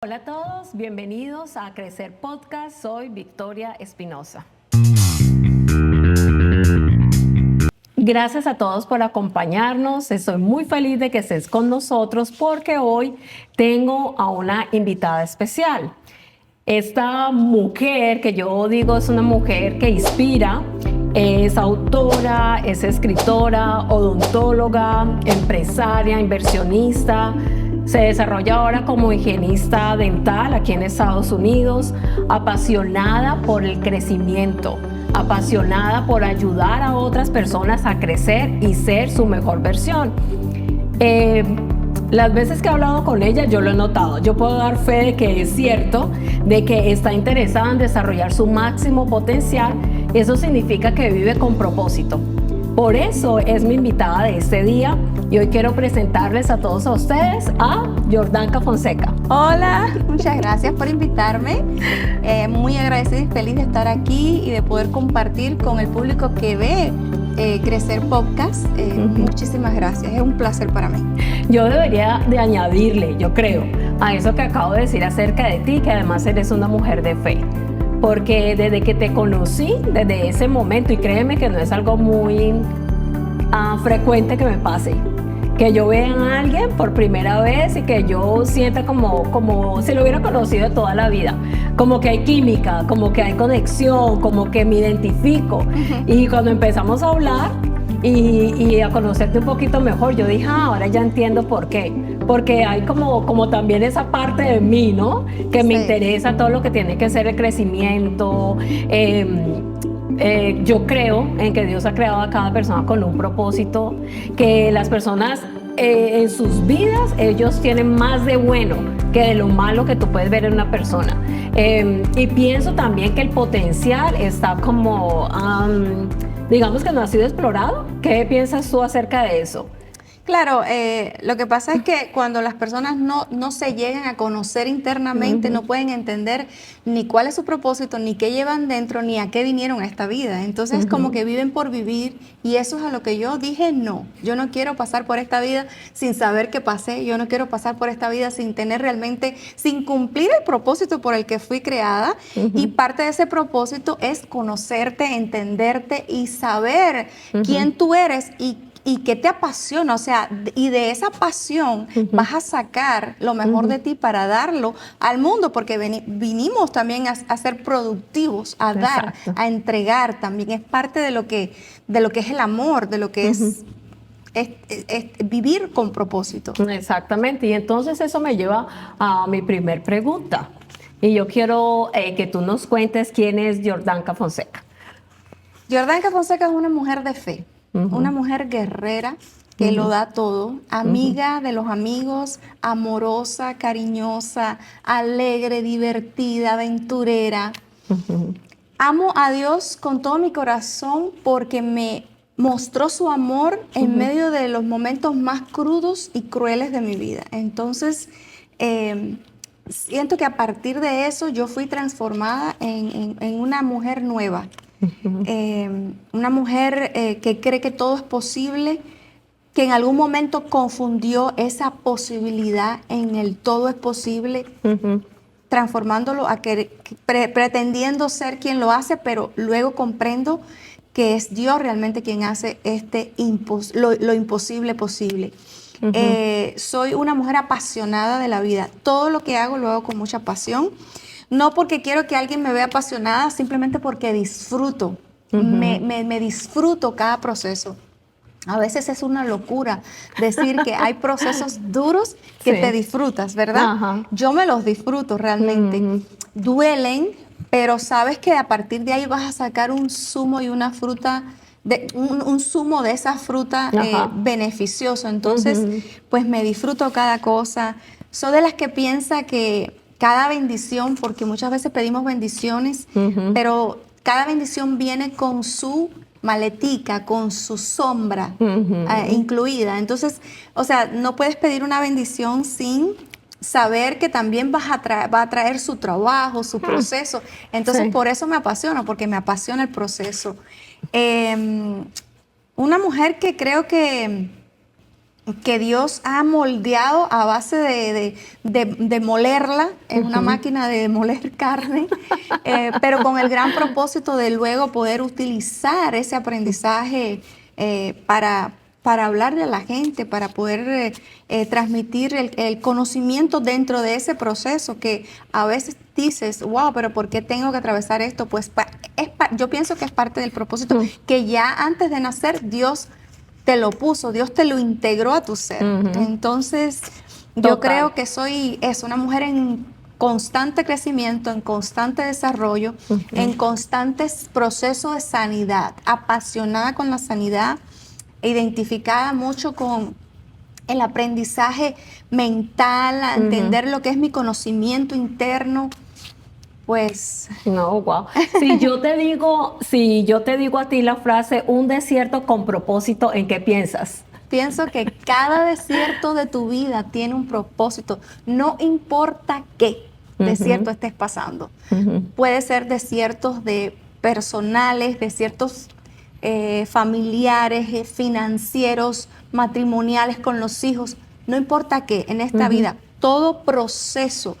Hola a todos, bienvenidos a Crecer Podcast. Soy Victoria Espinosa. Gracias a todos por acompañarnos. Estoy muy feliz de que estés con nosotros porque hoy tengo a una invitada especial. Esta mujer que yo digo es una mujer que inspira, es autora, es escritora, odontóloga, empresaria, inversionista. Se desarrolla ahora como higienista dental aquí en Estados Unidos, apasionada por el crecimiento, apasionada por ayudar a otras personas a crecer y ser su mejor versión. Las veces que he hablado con ella yo lo he notado, yo puedo dar fe de que es cierto, de que está interesada en desarrollar su máximo potencial. Eso significa que vive con propósito. Por eso es mi invitada de este día y hoy quiero presentarles a todos ustedes a Jordanka Fonseca. Hola, muchas gracias por invitarme. Muy agradecida y feliz de estar aquí y de poder compartir con el público que ve Crecer Podcast. Muchísimas gracias, es un placer para mí. Yo debería de añadirle, yo creo, a eso que acabo de decir acerca de ti, que además eres una mujer de fe. Porque desde que te conocí, desde ese momento, y créeme que no es algo muy frecuente que me pase, que yo vea a alguien por primera vez y que yo sienta como si lo hubiera conocido de toda la vida, como que hay química, como que hay conexión, como que me identifico. Y cuando empezamos a hablar y a conocerte un poquito mejor, yo dije, ahora ya entiendo por qué. Porque hay como también esa parte de mí, ¿no? Que me interesa todo lo que tiene que ser el crecimiento. Yo creo en que Dios ha creado a cada persona con un propósito, que las personas en sus vidas, ellos tienen más de bueno que de lo malo que tú puedes ver en una persona. Y pienso también que el potencial está como, digamos que no ha sido explorado. ¿Qué piensas tú acerca de eso? Claro, lo que pasa es que cuando las personas no se llegan a conocer internamente, no pueden entender ni cuál es su propósito, ni qué llevan dentro, ni a qué vinieron a esta vida. Entonces, como que viven por vivir, y eso es a lo que yo dije, no. Yo no quiero pasar por esta vida sin saber qué pasé, yo no quiero pasar por esta vida sin tener realmente, sin cumplir el propósito por el que fui creada, y parte de ese propósito es conocerte, entenderte y saber quién tú eres y qué te apasiona, o sea, y de esa pasión vas a sacar lo mejor de ti para darlo al mundo, porque vinimos también a ser productivos, a dar, a entregar también. Es parte de lo que es el amor, de lo que es vivir con propósito. Exactamente, y entonces eso me lleva a mi primer pregunta. Y yo quiero que tú nos cuentes quién es Jordanka Fonseca. Jordanka Fonseca es una mujer de fe. Una mujer guerrera que lo da todo, amiga de los amigos, amorosa, cariñosa, alegre, divertida, aventurera. Amo a Dios con todo mi corazón porque me mostró su amor en medio de los momentos más crudos y crueles de mi vida. Entonces, siento que a partir de eso yo fui transformada en una mujer nueva. Una mujer que cree que todo es posible, que en algún momento confundió esa posibilidad en el todo es posible, transformándolo a pretendiendo ser quien lo hace, pero luego comprendo que es Dios realmente quien hace lo imposible posible. Soy una mujer apasionada de la vida. Todo lo que hago lo hago con mucha pasión. No porque quiero que alguien me vea apasionada, simplemente porque disfruto. Me disfruto cada proceso. A veces es una locura decir que hay procesos duros que te disfrutas, ¿verdad? Yo me los disfruto realmente. Duelen, pero sabes que a partir de ahí vas a sacar un zumo y una fruta, un zumo de esa fruta beneficioso. Entonces, pues me disfruto cada cosa. Soy de las que piensa que cada bendición, porque muchas veces pedimos bendiciones, pero cada bendición viene con su maletica, con su sombra incluida. Entonces, o sea, no puedes pedir una bendición sin saber que también va a traer su trabajo, su proceso. Entonces, por eso me apasiona, porque me apasiona el proceso. Una mujer que creo que que Dios ha moldeado a base de molerla en una máquina de moler carne, pero con el gran propósito de luego poder utilizar ese aprendizaje para hablarle a la gente, para poder transmitir el conocimiento dentro de ese proceso que a veces dices, wow, pero ¿por qué tengo que atravesar esto? Pues yo pienso que es parte del propósito que ya antes de nacer Dios te lo puso, Dios te lo integró a tu ser. Entonces, yo creo que soy una mujer en constante crecimiento, en constante desarrollo, en constantes procesos de sanidad, apasionada con la sanidad, identificada mucho con el aprendizaje mental, a entender lo que es mi conocimiento interno. Pues no, wow. Si yo te digo a ti la frase un desierto con propósito, ¿en qué piensas? pienso que cada desierto de tu vida tiene un propósito, no importa qué desierto estés pasando. Puede ser desiertos de personales, desiertos familiares, financieros, matrimoniales con los hijos, no importa qué, en esta vida, todo proceso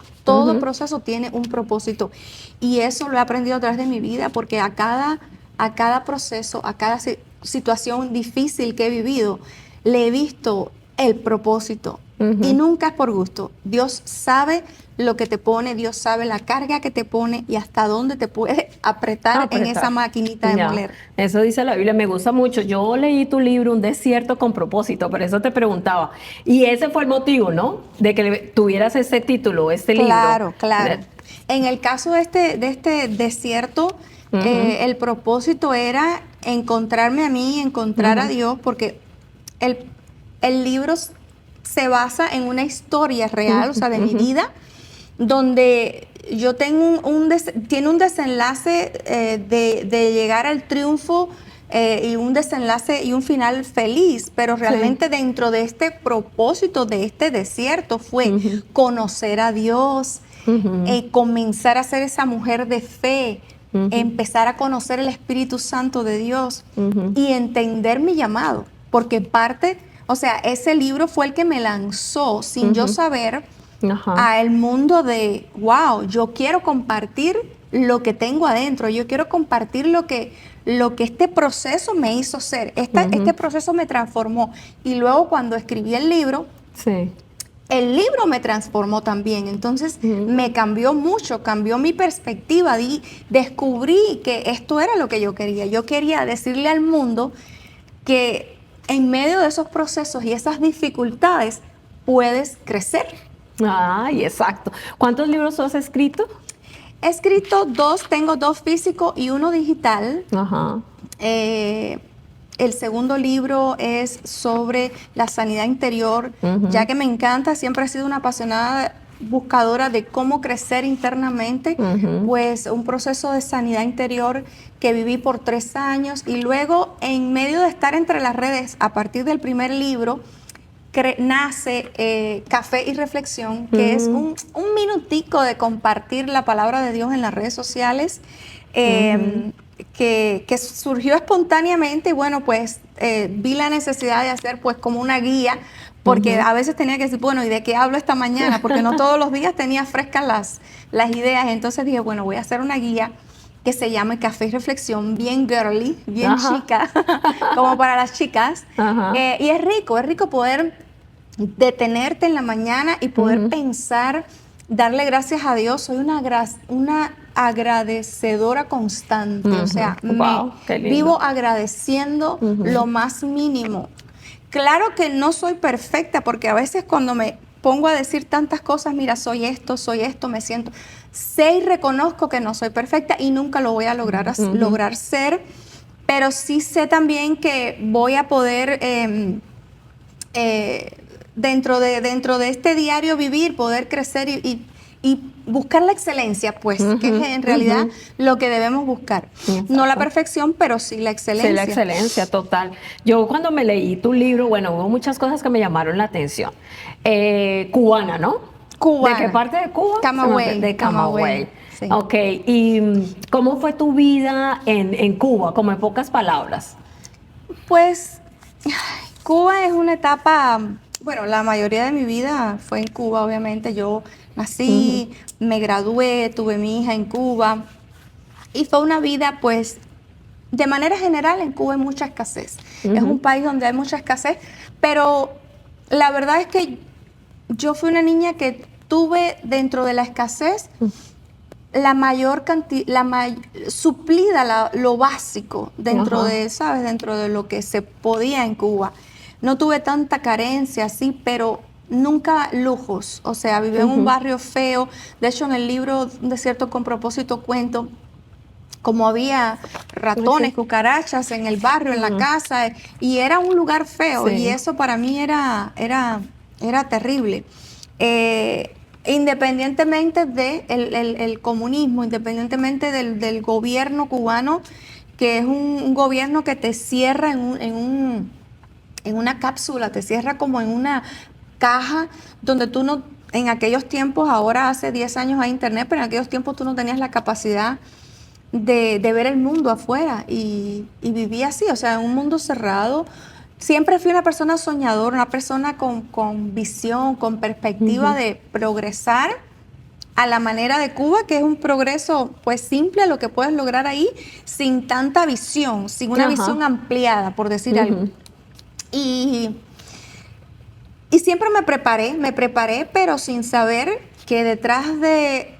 tiene un propósito. Y eso lo he aprendido a través de mi vida, porque a cada proceso, a cada situación difícil que he vivido, le he visto el propósito. Y nunca es por gusto. Dios sabe lo que te pone, Dios sabe la carga que te pone y hasta dónde te puede apretar en esa maquinita de moler. Eso dice la Biblia, me gusta mucho. Yo leí tu libro, Un desierto con propósito, por eso te preguntaba. Y ese fue el motivo, ¿no? De que tuvieras ese título, este libro. Claro, claro. En el caso de este desierto, el propósito era encontrarme a mí, encontrar a Dios, porque el libro se basa en una historia real, o sea, de mi vida, donde yo tengo tiene un desenlace de llegar al triunfo y un desenlace y un final feliz, pero realmente dentro de este propósito de este desierto fue conocer a Dios, comenzar a ser esa mujer de fe, empezar a conocer el Espíritu Santo de Dios y entender mi llamado, porque o sea, ese libro fue el que me lanzó sin yo saber a el mundo de, wow, yo quiero compartir lo que tengo adentro, yo quiero compartir lo que este proceso me hizo ser, este proceso me transformó. Y luego cuando escribí el libro, el libro me transformó también, entonces me cambió mucho, cambió mi perspectiva, descubrí que esto era lo que yo quería decirle al mundo que en medio de esos procesos y esas dificultades puedes crecer. Ay, exacto. ¿Cuántos libros has escrito? He escrito 2, tengo 2 físicos y 1 digital. El segundo libro es sobre la sanidad interior, ya que me encanta, siempre he sido una apasionada buscadora de cómo crecer internamente, pues un proceso de sanidad interior que viví por 3 años y luego en medio de estar entre las redes, a partir del primer libro, nace Café y Reflexión, que es un minutico de compartir la palabra de Dios en las redes sociales, que surgió espontáneamente y bueno, pues vi la necesidad de hacer pues como una guía, porque a veces tenía que decir, bueno, ¿y de qué hablo esta mañana? Porque no todos los días tenía frescas las ideas, entonces dije, bueno, voy a hacer una guía que se llame Café y Reflexión, bien girly, bien chica, como para las chicas. Y es rico poder detenerte en la mañana y poder pensar, darle gracias a Dios. Soy una agradecedora constante, o sea, vivo agradeciendo lo más mínimo. Claro que no soy perfecta, porque a veces cuando me pongo a decir tantas cosas, mira, soy esto, me siento, sé y reconozco que no soy perfecta y nunca lo voy a lograr ser, pero sí sé también que voy a poder, dentro de este diario vivir, poder crecer y buscar la excelencia, pues, que es en realidad lo que debemos buscar. Exacto. No la perfección, pero sí la excelencia. Sí, la excelencia, total. Yo cuando me leí tu libro, bueno, hubo muchas cosas que me llamaron la atención. Cubana, ¿no? Cubana. ¿De qué parte de Cuba? Camagüey. De Camagüey. Sí. Ok, ¿y cómo fue tu vida en Cuba, como en pocas palabras? Pues, Cuba es una etapa Bueno, la mayoría de mi vida fue en Cuba, obviamente. Yo nací, me gradué, tuve mi hija en Cuba y fue una vida, pues, de manera general en Cuba hay mucha escasez. Es un país donde hay mucha escasez, pero la verdad es que yo fui una niña que tuve dentro de la escasez la mayor cantidad, suplida lo básico dentro de, ¿sabes? Dentro de lo que se podía en Cuba. No tuve tanta carencia, sí, pero nunca lujos. O sea, viví en un barrio feo. De hecho, en el libro Desierto con propósito cuento como había ratones, cucarachas en el barrio, en la casa, y era un lugar feo, y eso para mí era terrible. Independientemente del comunismo, independientemente del gobierno cubano, que es un gobierno que te cierra en una cápsula, te cierra como en una caja donde tú no, en aquellos tiempos, ahora hace 10 años hay internet, pero en aquellos tiempos tú no tenías la capacidad de ver el mundo afuera y viví así, o sea, en un mundo cerrado. Siempre fui una persona soñadora, una persona con visión, con perspectiva de progresar a la manera de Cuba, que es un progreso pues simple, lo que puedes lograr ahí, sin tanta visión, sin una visión ampliada, por decir algo. Y siempre me preparé, pero sin saber que detrás de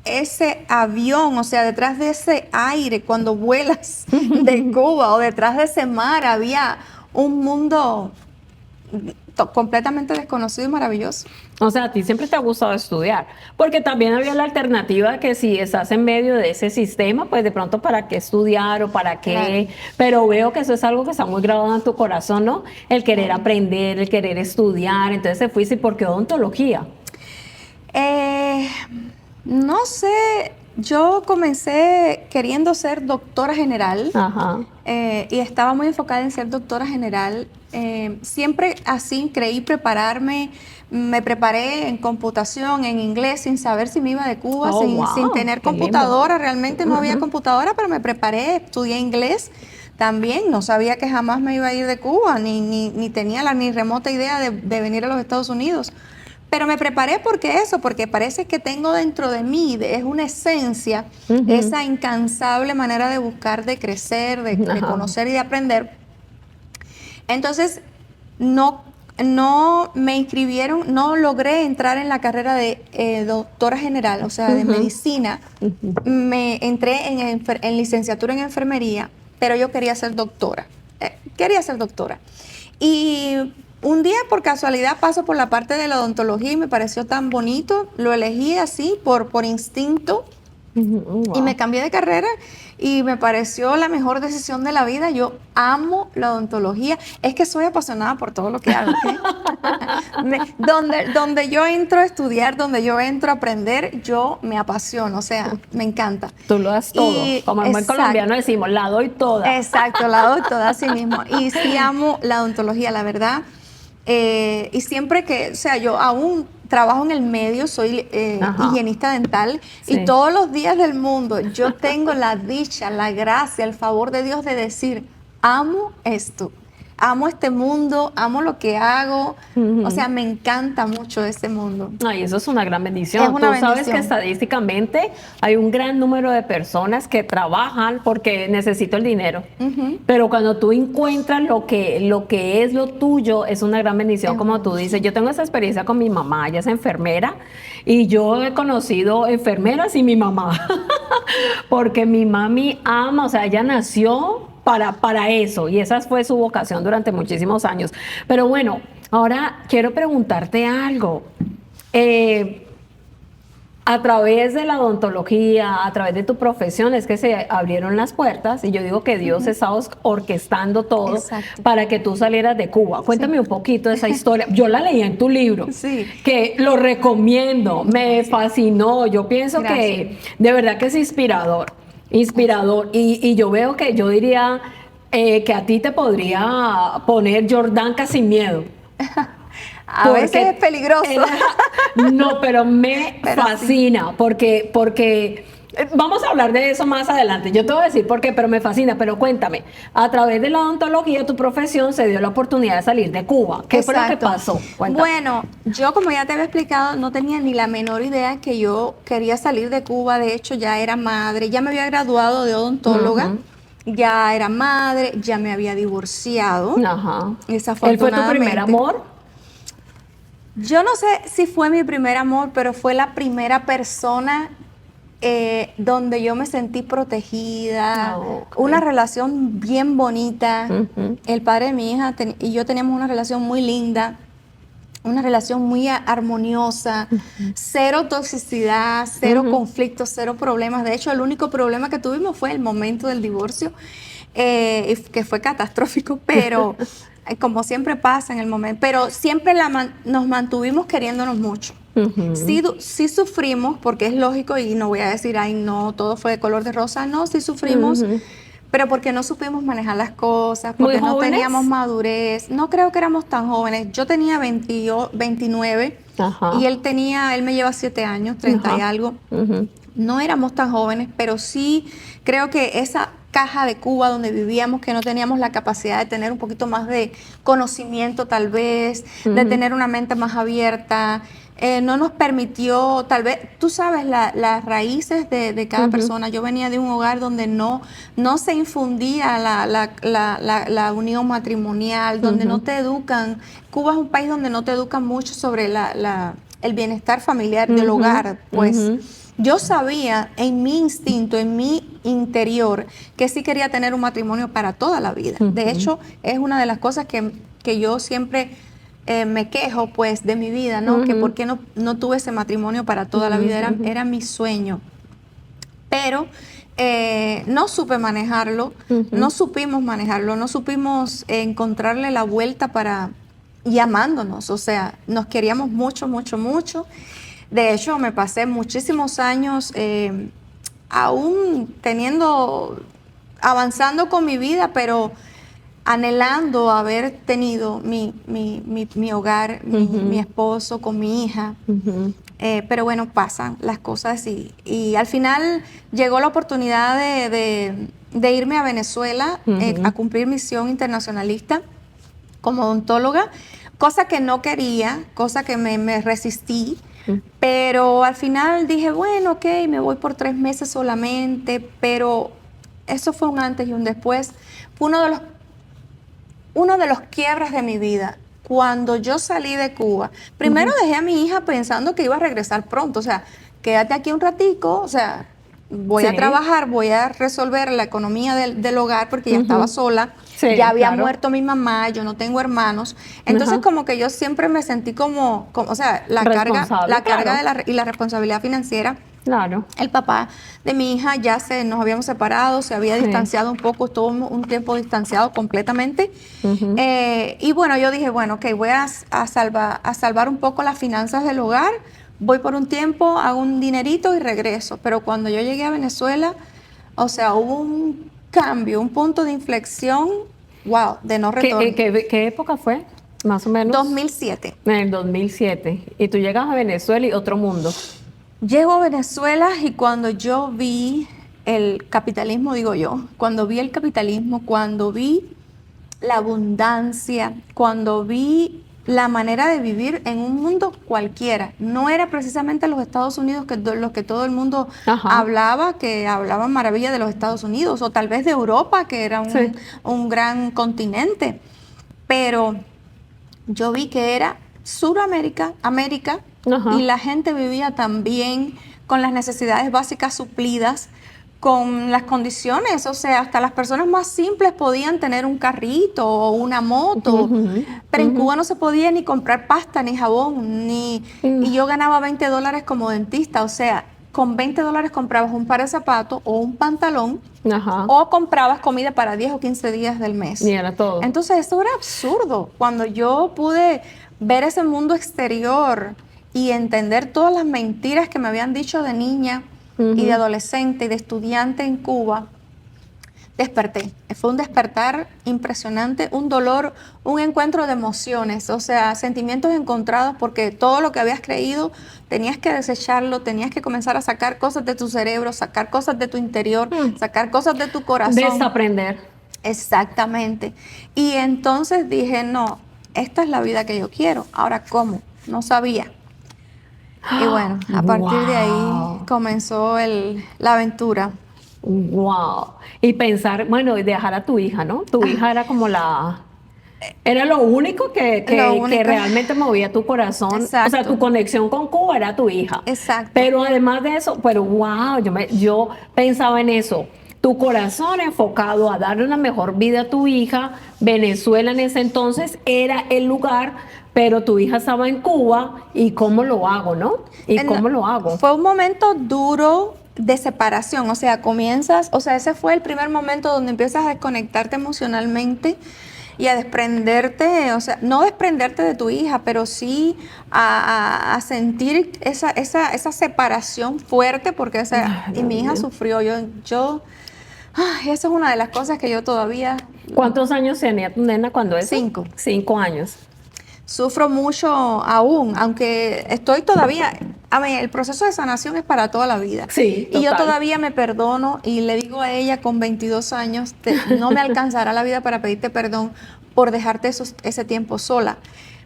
ese avión, o sea, detrás de ese aire, cuando vuelas de Cuba, o detrás de ese mar, había un mundo completamente desconocido y maravilloso. O sea, a ti siempre te ha gustado estudiar, porque también había la alternativa que si estás en medio de ese sistema, pues de pronto para qué estudiar o para qué, pero veo que eso es algo que está muy grabado en tu corazón, ¿no? El querer aprender, el querer estudiar, entonces te fuiste, ¿por qué odontología? No sé, yo comencé queriendo ser doctora general y estaba muy enfocada en ser doctora general. Siempre así creí prepararme, me preparé en computación, en inglés, sin saber si me iba de Cuba, sin tener computadora, realmente no había computadora, pero me preparé, estudié inglés. También no sabía que jamás me iba a ir de Cuba, ni tenía la ni remota idea de venir a los Estados Unidos. Pero me preparé porque parece que tengo dentro de mí, es una esencia, esa incansable manera de buscar, de crecer, de conocer y de aprender. Entonces, no me inscribieron, no logré entrar en la carrera de doctora general, o sea, de medicina. Me entré en licenciatura en enfermería, pero yo quería ser doctora. Y un día, por casualidad, paso por la parte de la odontología y me pareció tan bonito. Lo elegí así, por instinto. Y me cambié de carrera y me pareció la mejor decisión de la vida. Yo amo la odontología. Es que soy apasionada por todo lo que hago. Donde yo entro a estudiar, donde yo entro a aprender, yo me apasiono. O sea, me encanta. Tú lo das todo. Como en buen colombiano decimos, la doy toda. Exacto, la doy toda, así mismo. Y sí amo la odontología, la verdad. Y siempre que, o sea, yo aún trabajo en el medio, soy higienista dental y todos los días del mundo yo tengo la dicha, la gracia, el favor de Dios de decir, amo esto. Amo este mundo, amo lo que hago, o sea, me encanta mucho este mundo. Ay, eso es una gran bendición. Tú sabes que estadísticamente hay un gran número de personas que trabajan porque necesito el dinero, pero cuando tú encuentras lo que es lo tuyo, es una gran bendición, como tú dices. Yo tengo esa experiencia con mi mamá, ella es enfermera, y yo he conocido enfermeras y mi mamá, porque mi mami ama, o sea, ella nació para eso, y esa fue su vocación durante muchísimos años. Pero bueno, ahora quiero preguntarte algo. A través de la odontología, a través de tu profesión, es que se abrieron las puertas, y yo digo que Dios está orquestando todo para que tú salieras de Cuba. Cuéntame un poquito de esa historia. Yo la leí en tu libro, que lo recomiendo, me fascinó. Yo pienso que de verdad que es inspirador, y yo veo que yo diría que a ti te podría poner Jordanka sin miedo. A veces es peligroso. No, pero me fascina, porque Vamos a hablar de eso más adelante. Yo te voy a decir por qué, pero me fascina. Pero cuéntame, a través de la odontología, tu profesión se dio la oportunidad de salir de Cuba. ¿Qué fue lo que pasó? Cuéntame. Bueno, yo como ya te había explicado, no tenía ni la menor idea que yo quería salir de Cuba. De hecho, ya era madre, ya me había graduado de odontóloga, ya era madre, ya me había divorciado. Ajá. Desafortunadamente. ¿Él fue tu primer amor? Yo no sé si fue mi primer amor, pero fue la primera persona donde yo me sentí protegida, una relación bien bonita. El padre de mi hija y yo teníamos una relación muy linda, una relación muy armoniosa, cero toxicidad, cero conflictos, cero problemas. De hecho, el único problema que tuvimos fue el momento del divorcio, que fue catastrófico, pero como siempre pasa en el momento, pero siempre nos mantuvimos queriéndonos mucho. Sí sufrimos, porque es lógico, y no voy a decir, ay, no, todo fue de color de rosa. No, sí sufrimos, pero porque no supimos manejar las cosas, porque no teníamos madurez. No creo que éramos tan jóvenes. Yo tenía 29 y él me lleva 7 años, 30 y algo. No éramos tan jóvenes, pero sí creo que esa caja de Cuba donde vivíamos, que no teníamos la capacidad de tener un poquito más de conocimiento tal vez, de tener una mente más abierta, no nos permitió, tal vez, tú sabes, las raíces de cada persona. Yo venía de un hogar donde no se infundía la unión matrimonial, donde no te educan. Cuba es un país donde no te educan mucho sobre el bienestar familiar del hogar, pues. Yo sabía en mi instinto, en mi interior, que sí quería tener un matrimonio para toda la vida. De hecho, es una de las cosas que yo siempre me quejo, pues, de mi vida, ¿no? Que por qué no tuve ese matrimonio para toda la vida. Era mi sueño. Pero no supe manejarlo, no supimos manejarlo, no supimos encontrarle la vuelta y amándonos. O sea, nos queríamos mucho, mucho, mucho. De hecho, me pasé muchísimos años aún avanzando con mi vida, pero anhelando haber tenido mi hogar, mi esposo, con mi hija. Pero bueno, pasan las cosas y al final llegó la oportunidad de irme a Venezuela a cumplir misión internacionalista como odontóloga, cosa que no quería, cosa que me resistí. Pero al final dije, bueno, ok, me voy por 3 meses solamente, pero eso fue un antes y un después. Fue uno de los quiebres de mi vida. Cuando yo salí de Cuba, primero dejé a mi hija pensando que iba a regresar pronto, o sea, quédate aquí un ratico, o sea, voy a trabajar, voy a resolver la economía del hogar porque ya estaba sola. Sí, ya había muerto mi mamá, yo no tengo hermanos. Entonces, como que yo siempre me sentí como o sea, la carga y la responsabilidad financiera. Claro. El papá de mi hija nos habíamos separado, se había distanciado un poco, estuvo un tiempo distanciado completamente. Y bueno, yo dije, bueno, ok, voy a salvar un poco las finanzas del hogar, voy por un tiempo, hago un dinerito y regreso. Pero cuando yo llegué a Venezuela, o sea, hubo un cambio, un punto de inflexión, wow, de no retorno. ¿Qué época fue? Más o menos. 2007. En el 2007. Y tú llegas a Venezuela y otro mundo. Llego a Venezuela y cuando yo vi el capitalismo, cuando vi el capitalismo, cuando vi la abundancia, cuando vi la manera de vivir en un mundo cualquiera. No era precisamente los Estados Unidos los que todo el mundo hablaba, que hablaban maravilla de los Estados Unidos, o tal vez de Europa, que era un gran continente. Pero yo vi que era Suramérica, América, y la gente vivía también con las necesidades básicas suplidas, con las condiciones, o sea, hasta las personas más simples podían tener un carrito o una moto, pero en Cuba no se podía ni comprar pasta, ni jabón, y yo ganaba $20 como dentista, o sea, con $20 comprabas un par de zapatos o un pantalón, o comprabas comida para 10 o 15 días del mes. Y era todo. Entonces, eso era absurdo. Cuando yo pude ver ese mundo exterior y entender todas las mentiras que me habían dicho de niña, y de adolescente y de estudiante en Cuba, desperté. Fue un despertar impresionante, un dolor, un encuentro de emociones, o sea, sentimientos encontrados, porque todo lo que habías creído tenías que desecharlo, tenías que comenzar a sacar cosas de tu cerebro, sacar cosas de tu interior, sacar cosas de tu corazón. Desaprender. Exactamente. Y entonces dije, no, esta es la vida que yo quiero. Ahora, ¿cómo? No sabía. Y bueno, a partir de ahí comenzó la aventura. Wow. Y pensar, bueno, y dejar a tu hija, ¿no? Tu hija era como era lo único Lo que único. realmente movía tu corazón. Exacto. O sea, tu conexión con Cuba era tu hija. Exacto. Pero además de eso, pero wow, yo pensaba en eso. Tu corazón enfocado a darle una mejor vida a tu hija. Venezuela en ese entonces era el lugar, pero tu hija estaba en Cuba. ¿Y cómo lo hago, no? ¿Y cómo lo hago? Fue un momento duro de separación, o sea, ese fue el primer momento donde empiezas a desconectarte emocionalmente y a desprenderte, o sea, no desprenderte de tu hija, pero sí a sentir esa separación fuerte, porque, o sea, y mi hija sufrió, ay, esa es una de las cosas que yo todavía... ¿Cuántos años tenía tu nena cuando eso? 5. 5 años. Sufro mucho aún, aunque estoy todavía, a ver, el proceso de sanación es para toda la vida. Sí, y yo total. todavía me perdono y le digo a ella con 22 años, no me alcanzará la vida para pedirte perdón por dejarte ese tiempo sola.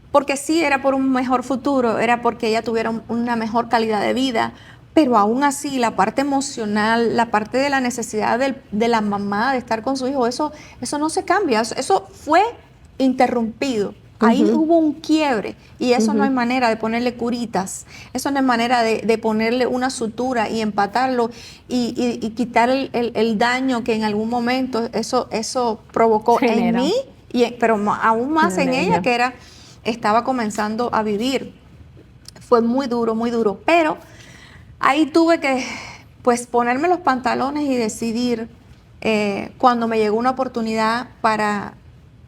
Porque sí, era por un mejor futuro, era porque ella tuviera una mejor calidad de vida, pero aún así la parte emocional, la parte de la necesidad de la mamá de estar con su hijo, eso no se cambia, eso fue interrumpido. Ahí hubo un quiebre y eso no hay manera de ponerle curitas, eso no hay manera de ponerle una sutura y empatarlo y quitar el daño que en algún momento eso provocó en mí, pero aún más en ella que estaba comenzando a vivir. Fue muy duro, pero ahí tuve que pues ponerme los pantalones y decidir cuando me llegó una oportunidad para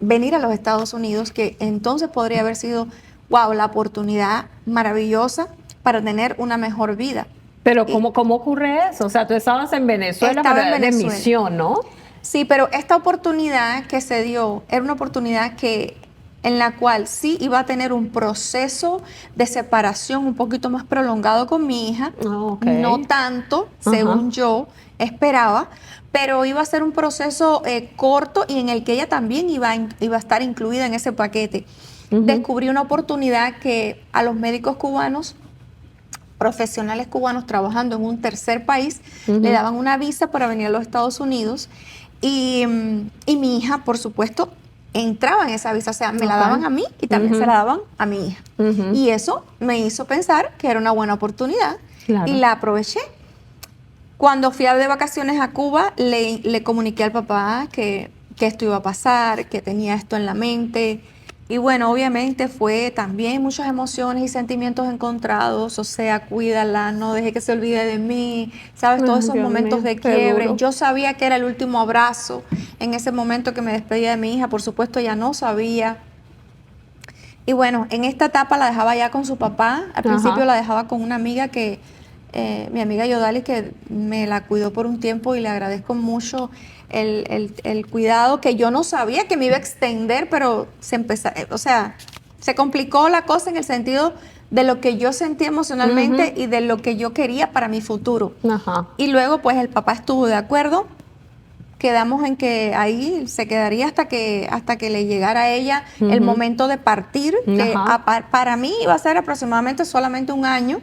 venir a los Estados Unidos, que entonces podría haber sido, wow, la oportunidad maravillosa para tener una mejor vida. Pero ¿cómo ocurre eso? O sea, tú estabas en Venezuela, Estaba pero en de Venezuela. misión, ¿no? Sí, pero esta oportunidad que se dio era una oportunidad en la cual sí iba a tener un proceso de separación un poquito más prolongado con mi hija, no tanto, según yo esperaba, pero iba a ser un proceso corto y en el que ella también iba a estar incluida en ese paquete. Descubrí una oportunidad que a los médicos cubanos, profesionales cubanos trabajando en un tercer país, le daban una visa para venir a los Estados Unidos y mi hija, por supuesto, entraba en esa visa, o sea, me la daban a mí y también se la daban a mi hija. Y eso me hizo pensar que era una buena oportunidad y la aproveché. Cuando fui de vacaciones a Cuba, le comuniqué al papá que esto iba a pasar, que tenía esto en la mente. Y bueno, obviamente fue también muchas emociones y sentimientos encontrados, o sea, cuídala, no deje que se olvide de mí, ¿sabes? Todos esos momentos de quiebre. Yo sabía que era el último abrazo en ese momento que me despedía de mi hija, por supuesto ella no sabía. Y bueno, en esta etapa la dejaba ya con su papá, al principio la dejaba con una amiga mi amiga Yodali, que me la cuidó por un tiempo y le agradezco mucho el cuidado, que yo no sabía que me iba a extender, pero se complicó la cosa en el sentido de lo que yo sentí emocionalmente y de lo que yo quería para mi futuro. Y luego pues el papá estuvo de acuerdo, quedamos en que ahí se quedaría hasta que le llegara a ella el momento de partir, que para mí iba a ser aproximadamente solamente un año.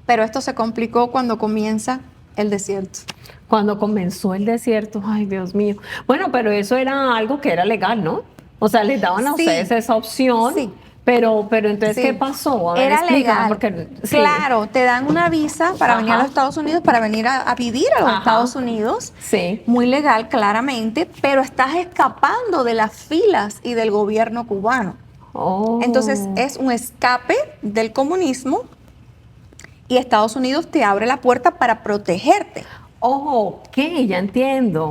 Pero esto se complicó cuando comienza el desierto. Cuando comenzó el desierto, ay Dios mío. Bueno, pero eso era algo que era legal, ¿no? O sea, les daban a ustedes esa opción. Sí. Pero entonces, ¿qué pasó? A ver, era legal. Porque, claro, te dan una visa para venir a los Estados Unidos, para venir a vivir a los Estados Unidos. Sí. Muy legal, claramente, pero estás escapando de las filas y del gobierno cubano. Entonces, es un escape del comunismo. Y Estados Unidos te abre la puerta para protegerte. Ok, ya entiendo.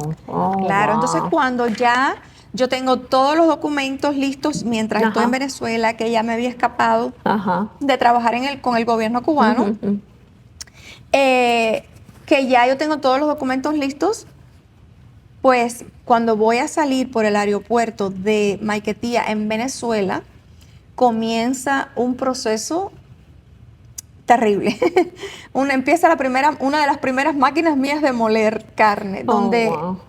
Claro, entonces cuando ya yo tengo todos los documentos listos mientras estoy en Venezuela, que ya me había escapado de trabajar con el gobierno cubano, que ya yo tengo todos los documentos listos, Pues cuando voy a salir por el aeropuerto de Maiquetía en Venezuela, comienza un proceso terrible. Empieza una de las primeras máquinas mías de moler carne, donde wow.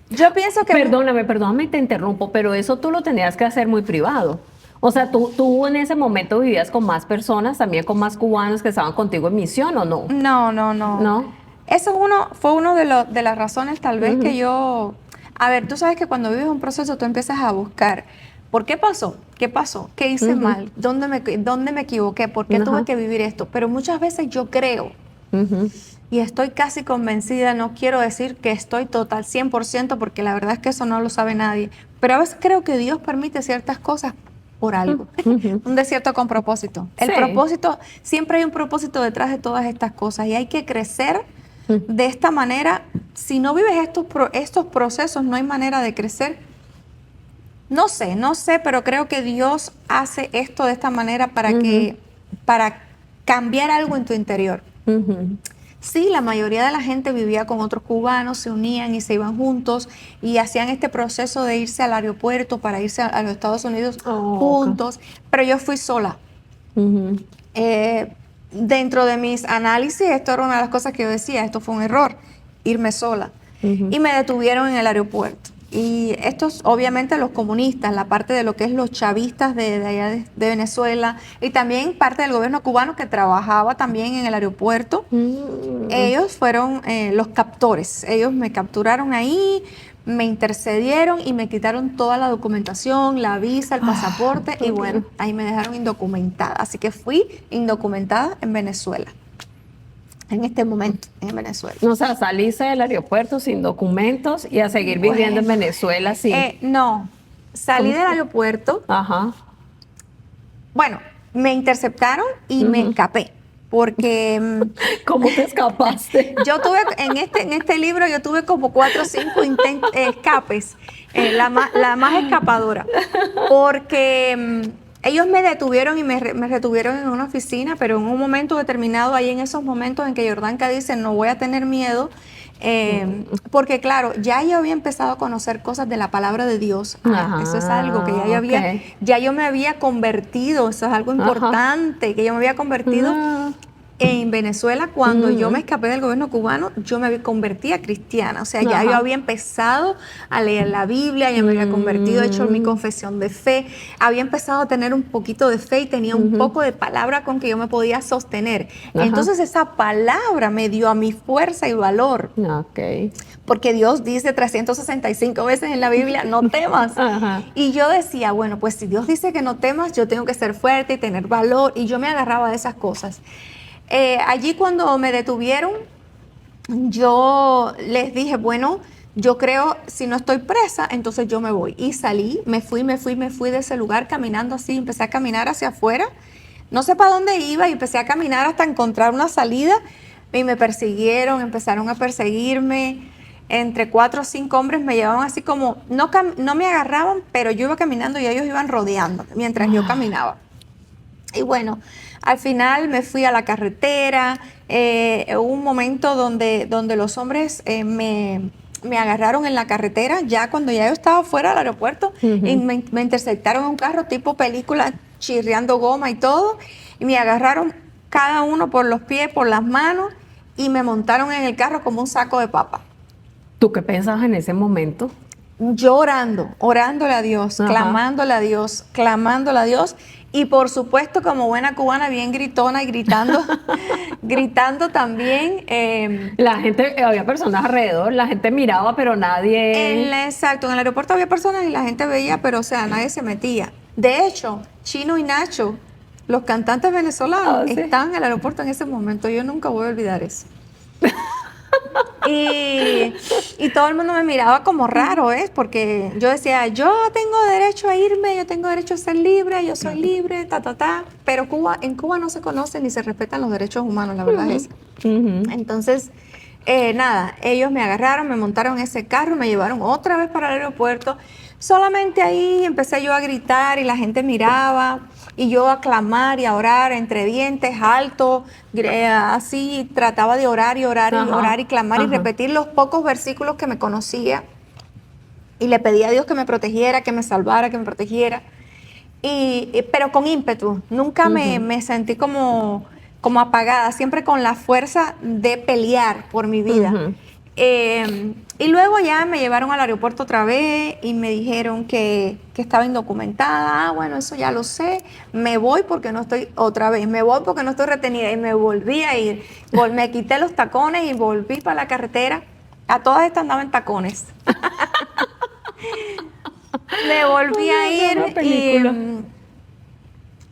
yo pienso que... Perdóname, te interrumpo, pero eso tú lo tenías que hacer muy privado. O sea, ¿tú en ese momento vivías con más personas, también con más cubanos que estaban contigo en misión o no? No. ¿No? Eso fue uno de las razones tal vez que yo... A ver, tú sabes que cuando vives un proceso tú empiezas a buscar, ¿por qué pasó? ¿Qué pasó? ¿Qué hice mal? ¿Dónde me equivoqué? ¿Por qué tuve que vivir esto? Pero muchas veces yo creo, y estoy casi convencida, no quiero decir que estoy total 100%, porque la verdad es que eso no lo sabe nadie, pero a veces creo que Dios permite ciertas cosas por algo, un desierto con propósito. El propósito, siempre hay un propósito detrás de todas estas cosas y hay que crecer de esta manera. Si no vives estos procesos, no hay manera de crecer. No sé, pero creo que Dios hace esto de esta manera para cambiar algo en tu interior. Sí, la mayoría de la gente vivía con otros cubanos, se unían y se iban juntos y hacían este proceso de irse al aeropuerto para irse a los Estados Unidos juntos, pero yo fui sola. Dentro de mis análisis, esto era una de las cosas que yo decía, esto fue un error, irme sola. Y me detuvieron en el aeropuerto. Y estos, obviamente, los comunistas, la parte de lo que es los chavistas de allá de Venezuela, y también parte del gobierno cubano que trabajaba también en el aeropuerto, ellos fueron los captores. Ellos me capturaron ahí, me intercedieron y me quitaron toda la documentación, la visa, el pasaporte, y bueno, ahí me dejaron indocumentada. Así que fui indocumentada en Venezuela. En este momento, en Venezuela. O sea, saliste del aeropuerto sin documentos y a seguir viviendo en Venezuela, sí. No, salí del aeropuerto. Ajá. Bueno, me interceptaron y me escapé. Porque... ¿Cómo te escapaste? Yo tuve, en este libro, yo tuve como 4 o 5 escapes. La más escapadora. Porque... ellos me detuvieron y me retuvieron en una oficina, pero en un momento determinado, ahí en esos momentos en que Jordanka dice, no voy a tener miedo, porque claro, ya yo había empezado a conocer cosas de la palabra de Dios. Eso es algo que ya yo me había convertido, eso es algo importante, que yo me había convertido en Venezuela. Cuando yo me escapé del gobierno cubano, yo me convertí a cristiana. O sea, ya yo había empezado a leer la Biblia, ya me había convertido, hecho mi confesión de fe, había empezado a tener un poquito de fe y tenía un poco de palabra con que yo me podía sostener. Entonces esa palabra me dio a mi fuerza y valor. Porque Dios dice 365 veces en la Biblia, no temas. Y yo decía, bueno, pues si Dios dice que no temas, yo tengo que ser fuerte y tener valor. Y yo me agarraba de esas cosas. Allí cuando me detuvieron, yo les dije, bueno, yo creo, si no estoy presa, entonces yo me voy. Y salí, me fui de ese lugar caminando así, empecé a caminar hacia afuera. No sé para dónde iba y empecé a caminar hasta encontrar una salida. Y me persiguieron, empezaron a perseguirme. Entre 4 o 5 hombres me llevaban así como, no me agarraban, pero yo iba caminando y ellos iban rodeando mientras yo caminaba. Y bueno, al final me fui a la carretera. Hubo un momento donde los hombres me agarraron en la carretera, ya cuando ya yo estaba fuera del aeropuerto, y me interceptaron en un carro tipo película, chirriando goma y todo, y me agarraron cada uno por los pies, por las manos, y me montaron en el carro como un saco de papa. ¿Tú qué pensabas en ese momento? Yo orándole a Dios, clamándole a Dios, y por supuesto como buena cubana bien gritona y gritando, gritando también. La gente, había personas alrededor, la gente miraba pero nadie... Exacto, en el aeropuerto había personas y la gente veía, pero o sea, nadie se metía. De hecho, Chino y Nacho, los cantantes venezolanos, estaban en el aeropuerto en ese momento. Yo nunca voy a olvidar eso. Y todo el mundo me miraba como raro, porque yo decía, yo tengo derecho a irme, yo tengo derecho a ser libre, yo soy libre, pero en Cuba no se conocen ni se respetan los derechos humanos, la verdad es. Entonces, nada, ellos me agarraron, me montaron en ese carro, me llevaron otra vez para el aeropuerto. Solamente ahí empecé yo a gritar y la gente miraba y yo a clamar y a orar entre dientes, alto, así trataba de orar y orar y orar y clamar y repetir los pocos versículos que me conocía y le pedía a Dios que me protegiera, que me salvara, que me protegiera, pero con ímpetu, nunca me sentí como apagada, siempre con la fuerza de pelear por mi vida. Y luego ya me llevaron al aeropuerto otra vez y me dijeron que estaba indocumentada. Bueno, eso ya lo sé. Me voy porque no estoy, otra vez, me voy porque no estoy retenida. Y me volví a ir. Me quité los tacones y volví para la carretera. A todas estas andaba en tacones. Me volví a ir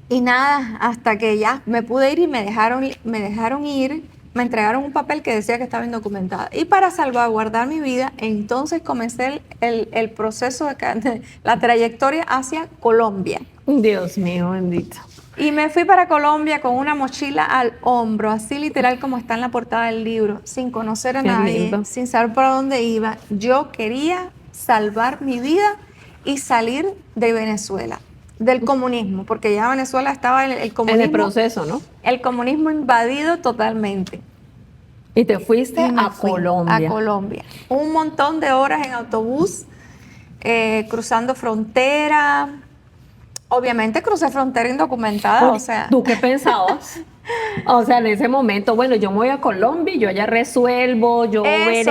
y nada, hasta que ya me pude ir y me dejaron ir. Me entregaron un papel que decía que estaba indocumentada. Y para salvaguardar mi vida, entonces comencé el proceso de la trayectoria hacia Colombia. Dios mío, bendito. Y me fui para Colombia con una mochila al hombro, así literal como está en la portada del libro, sin conocer a nadie, sin saber para dónde iba. Yo quería salvar mi vida y salir de Venezuela, del comunismo, porque ya Venezuela estaba en el comunismo. En el proceso, ¿no? El comunismo invadido totalmente. Y te fuiste a Colombia. A Colombia. Un montón de horas en autobús, cruzando frontera. Obviamente crucé frontera indocumentada, o sea. ¿Tú qué pensabas? O sea, en ese momento, bueno, yo me voy a Colombia y yo allá resuelvo, yo veré,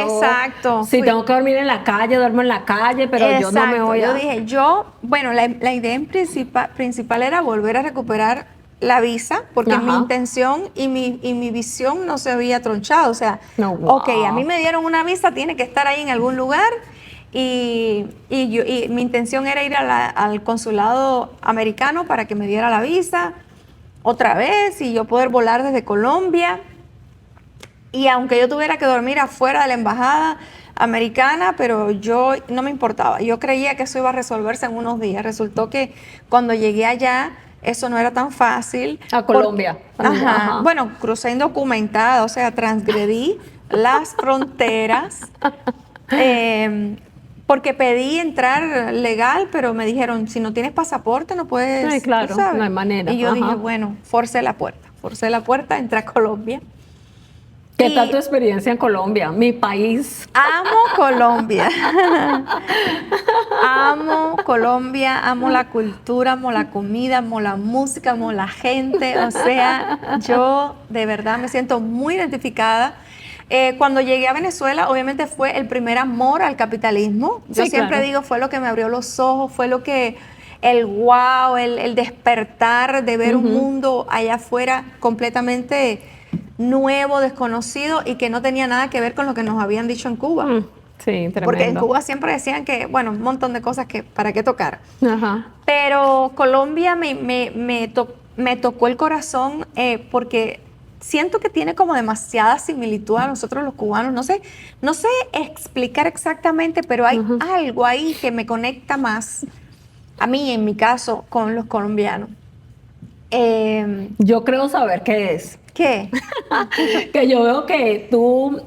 exacto. Si tengo que dormir en la calle, duermo en la calle, pero exacto. yo no me voy a... Yo dije, bueno, la idea principal era volver a recuperar la visa, porque mi intención y mi visión no se había tronchado. O sea, ok, a mí me dieron una visa, tiene que estar ahí en algún lugar. Y mi intención era ir al consulado americano para que me diera la visa otra vez y yo poder volar desde Colombia. Y aunque yo tuviera que dormir afuera de la embajada americana, pero yo no me importaba. Yo creía que eso iba a resolverse en unos días. Resultó que cuando llegué allá, eso no era tan fácil. A Colombia. Bueno, crucé indocumentada, o sea, transgredí las fronteras. Porque pedí entrar legal, pero me dijeron, si no tienes pasaporte no puedes. Sí, claro, no hay manera. Y yo dije, bueno, forcé la puerta, entré a Colombia. ¿Qué tal tu experiencia en Colombia? Mi país. Amo Colombia. Amo Colombia, amo la cultura, amo la comida, amo la música, amo la gente. O sea, yo de verdad me siento muy identificada. Cuando llegué a Venezuela, obviamente fue el primer amor al capitalismo. Yo siempre digo, fue lo que me abrió los ojos, fue lo que, el despertar de ver un mundo allá afuera completamente nuevo, desconocido y que no tenía nada que ver con lo que nos habían dicho en Cuba. Sí, tremendo. Porque en Cuba siempre decían que, bueno, un montón de cosas que para qué tocar. Pero Colombia me tocó el corazón porque siento que tiene como demasiada similitud a nosotros los cubanos. No sé explicar exactamente, pero hay algo ahí que me conecta más, a mí en mi caso, con los colombianos. Yo creo saber qué es. ¿Qué? Que yo veo que tú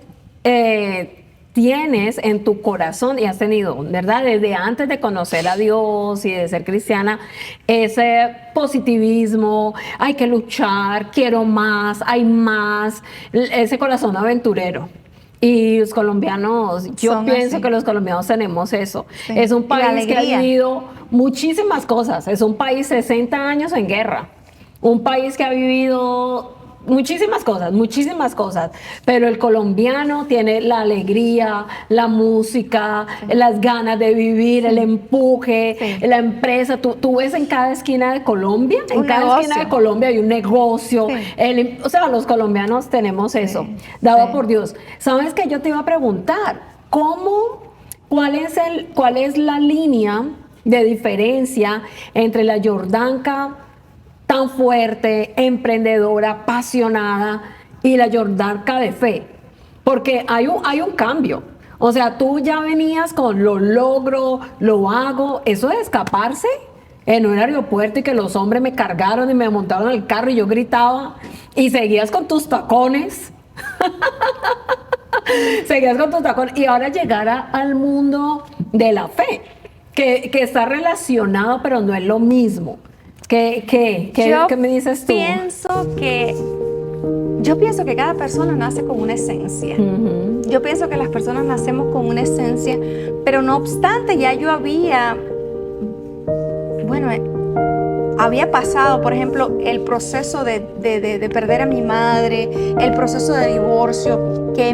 tienes en tu corazón y has tenido, ¿verdad? Desde antes de conocer a Dios y de ser cristiana, ese positivismo, hay que luchar, quiero más, hay más, ese corazón aventurero. Y los colombianos, yo pienso que los colombianos tenemos eso. Sí. Es un país que ha vivido muchísimas cosas. Es un país 60 años en guerra. Un país que ha vivido muchísimas cosas, pero el colombiano tiene la alegría, la música, las ganas de vivir, el empuje, la empresa. Tú ves en cada esquina de Colombia, esquina de Colombia hay un negocio. O sea, los colombianos tenemos eso, dado por Dios. ¿Sabes qué? Yo te iba a preguntar, ¿cuál es la línea de diferencia entre la Jordanka tan fuerte, emprendedora, apasionada, y la Jordanka de fe? Porque hay un cambio. O sea, tú ya venías con lo logro, lo hago. Eso de escaparse en un aeropuerto y que los hombres me cargaron y me montaron al carro y yo gritaba, y seguías con tus tacones. Seguías con tus tacones. Y ahora llegar al mundo de la fe, que está relacionado, pero no es lo mismo. ¿Qué me dices tú? Yo pienso que cada persona nace con una esencia. Yo pienso que las personas nacemos con una esencia, pero no obstante, ya yo había pasado, por ejemplo, el proceso de perder a mi madre, el proceso de divorcio, que